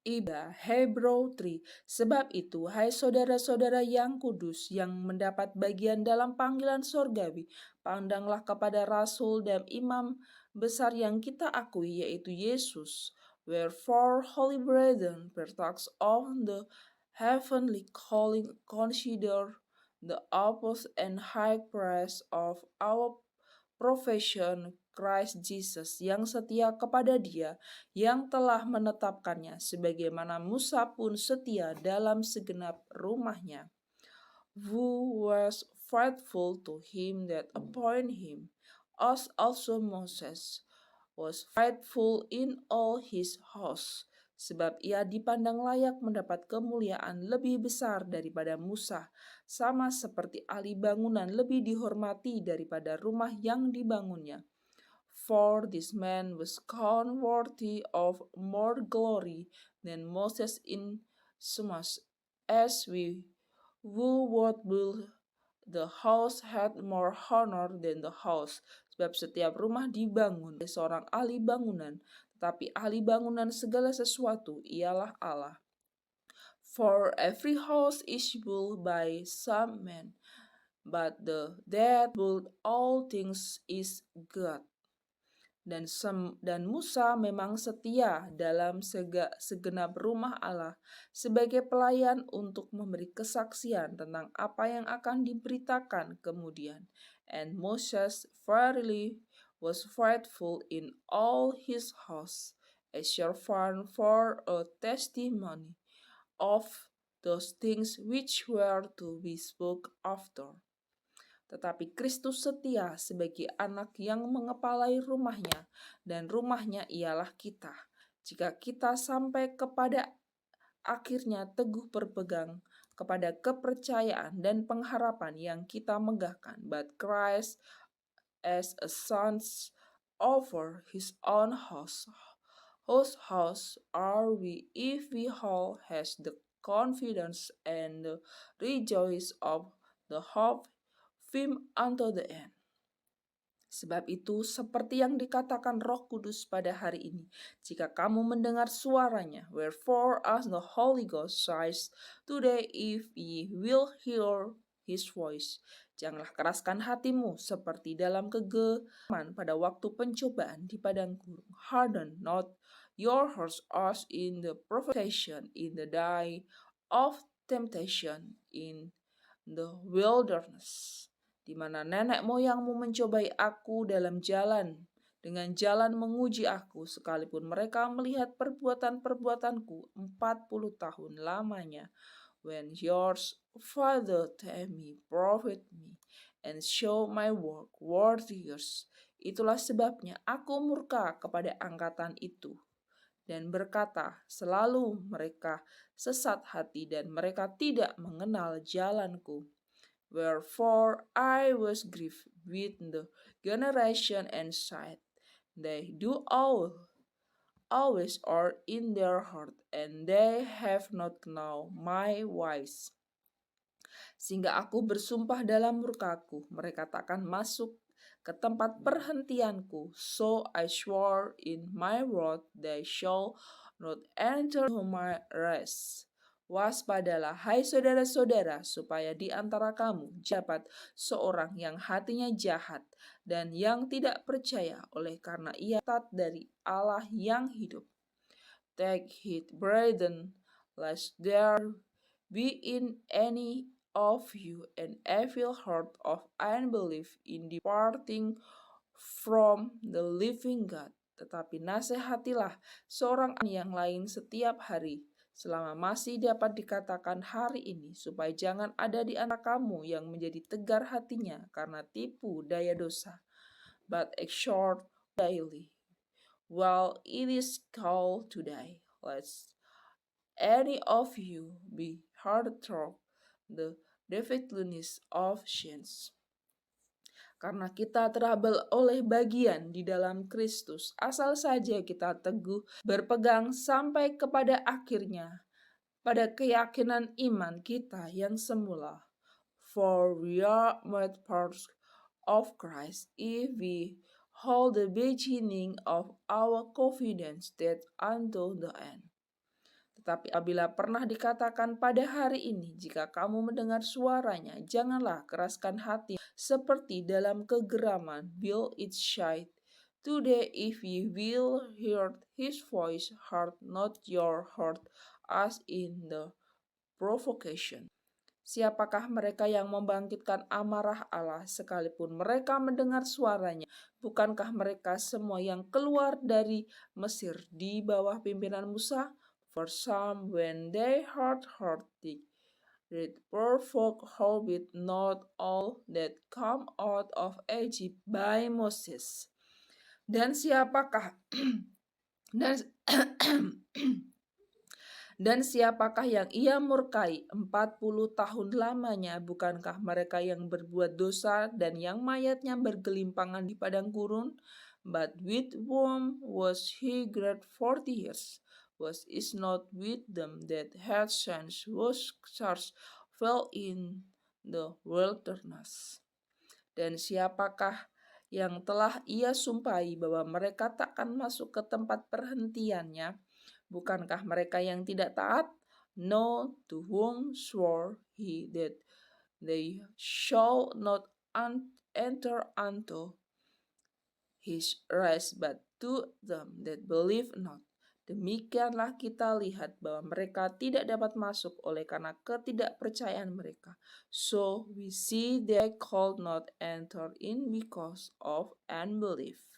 Iba Hebrew 3. Sebab itu, hai saudara-saudara yang kudus yang mendapat bagian dalam panggilan sorgawi, pandanglah kepada Rasul dan Imam besar yang kita akui, yaitu Yesus. Wherefore, holy brethren, partakers of the heavenly calling, consider the apostle and high priest of our profession, Christ Jesus, yang setia kepada Dia yang telah menetapkannya, sebagaimana Musa pun setia dalam segenap rumahnya. Who was faithful to him that appointed him, as also Moses was faithful in all his house. Sebab ia dipandang layak mendapat kemuliaan lebih besar daripada Musa, sama seperti ahli bangunan lebih dihormati daripada rumah yang dibangunnya. For this man was counted worthy of more glory than Moses, insomuch as we who would build the house had more honor than the house. Sebab setiap rumah dibangun oleh seorang ahli bangunan, tetapi ahli bangunan segala sesuatu ialah Allah. For every house is built by some man, but the that built all things is God. Dan Musa memang setia dalam segenap rumah Allah sebagai pelayan untuk memberi kesaksian tentang apa yang akan diberitakan kemudian. And Moses verily was faithful in all his house, a servant for a testimony of those things which were to be spoken after. Tetapi Kristus setia sebagai anak yang mengepalai rumahnya, dan rumahnya ialah kita. Jika kita sampai kepada akhirnya teguh berpegang kepada kepercayaan dan pengharapan yang kita megahkan, but Christ as a son over his own house, whose house are we if we all has the confidence and the rejoice of the hope Film unto the end. Sebab itu, seperti yang dikatakan Roh Kudus pada hari ini, jika kamu mendengar suaranya, wherefore as the Holy Ghost says, today if ye will hear his voice, janganlah keraskan hatimu seperti dalam kegemaran pada waktu pencobaan di padang gurun. Harden not your hearts as in the provocation in the day of temptation in the wilderness, di mana nenek moyangmu mencobai aku dalam jalan, dengan jalan menguji aku, sekalipun mereka melihat perbuatan-perbuatanku 40 tahun lamanya. When yours father tell me, profit me, and show my work worthy yours. Itulah sebabnya aku murka kepada angkatan itu, dan berkata, selalu mereka sesat hati dan mereka tidak mengenal jalanku. Wherefore I was grieved with the generation and said, they do always are in their heart, and they have not known my ways. Sehingga aku bersumpah dalam murkaku, mereka takkan masuk ke tempat perhentianku. So I swore in my wrath, they shall not enter my rest. Waspadalah, hai saudara-saudara, supaya di antara kamu dapat seorang yang hatinya jahat dan yang tidak percaya oleh karena ia tat dari Allah yang hidup. Take heed, brethren, lest there be in any of you an evil heart of unbelief in departing from the living God. Tetapi nasihatilah seorang yang lain setiap hari, selama masih dapat dikatakan hari ini, supaya jangan ada di antara kamu yang menjadi tegar hatinya karena tipu daya dosa. But exhort daily, while it is called today, lest any of you be hard through the defiantness of sins. Karena kita terabel oleh bagian di dalam Kristus, asal saja kita teguh berpegang sampai kepada akhirnya, pada keyakinan iman kita yang semula. For we are made parts of Christ if we hold the beginning of our confidence that unto the end. Tetapi apabila pernah dikatakan pada hari ini, jika kamu mendengar suaranya, janganlah keraskan hati seperti dalam kegeraman Bill it shy. Today if ye will hear his voice, harden not your heart as in the provocation. Siapakah mereka yang membangkitkan amarah Allah sekalipun mereka mendengar suaranya? Bukankah mereka semua yang keluar dari Mesir di bawah pimpinan Musa? For some, when they heard it provoked howbeit not all that come out of Egypt by Moses. Dan siapakah dan Dan siapakah yang ia murkai 40 tahun lamanya? Bukankah mereka yang berbuat dosa dan yang mayatnya bergelimpangan di padang gurun? But with whom was he great 40 years? Was it not with them that had sons whose stars fell in the wilderness? Dan siapakah yang telah ia sumpahi bahwa mereka takkan masuk ke tempat perhentiannya? Bukankah mereka yang tidak taat? No, to whom swore he that they shall not enter unto his rest, but to them that believe not. Demikianlah kita lihat bahwa mereka tidak dapat masuk oleh karena ketidakpercayaan mereka. So we see they could not enter in because of unbelief.